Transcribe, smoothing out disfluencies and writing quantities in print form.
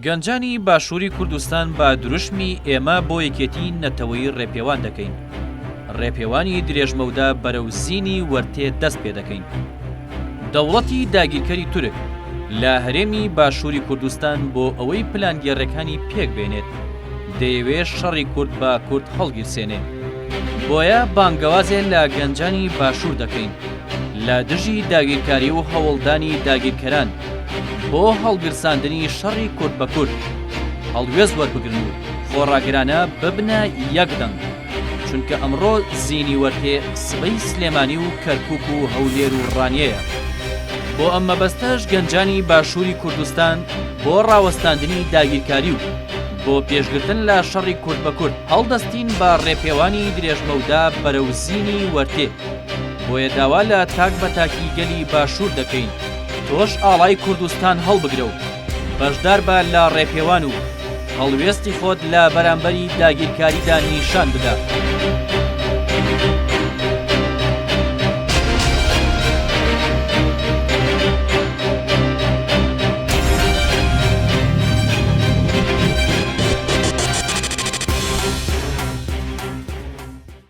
گەنجانی باشووری کوردستان با دروشمی ئێمە بۆ یەکێتی نەتەوەی ڕێپێوان دەکەین. ڕێپێوانی درێژمەودا بەرەو زینی وەرتێ دەست پێ دەکەین. دەوڵەتی داگیرکەری تورک لە هەرێمی باشووری کوردستان بۆ ئەوەی پلانگێڕەکانی پێک بێنێت دەیەوێت شەڕی کورد بە کورد هەڵگیرسێنێ. بۆیە بانگەوازێ لە گەنجانی باشوور دەکەین لە دژی داگیرکاری و هەوڵدانی داگیرکەران بۆ هەڵگرساندنی شەڕی کورد بە کورد هەڵوێز وەربگرن و خۆڕاگرانە ببنە یەک دەنگ، چونکە ئەمڕۆ زینی وەرتێ سبەی سلێمانی و کەرکووک و هەولێر و ڕانیەیە. بۆ ئەم مەبەستەش گەنجانی باشووری کوردستان بۆ ڕاوەستاندنی داگیرکاری و بۆ پێشگرتن لە شەڕی کورد بە کورد هەڵدەستین بە ڕێپێوانی درێژمەودا بەرەو زینی وەرتێ. بۆیە داوا لە تاک بە تاکی گەلی باشوور دەکەین تۆش ئاڵای کوردستان هەڵبگرە و بەشدار بە لە ڕێپێوان و هەڵوێستی خۆت لە بەرامبەری داگیرکاریدا نیشان بدە.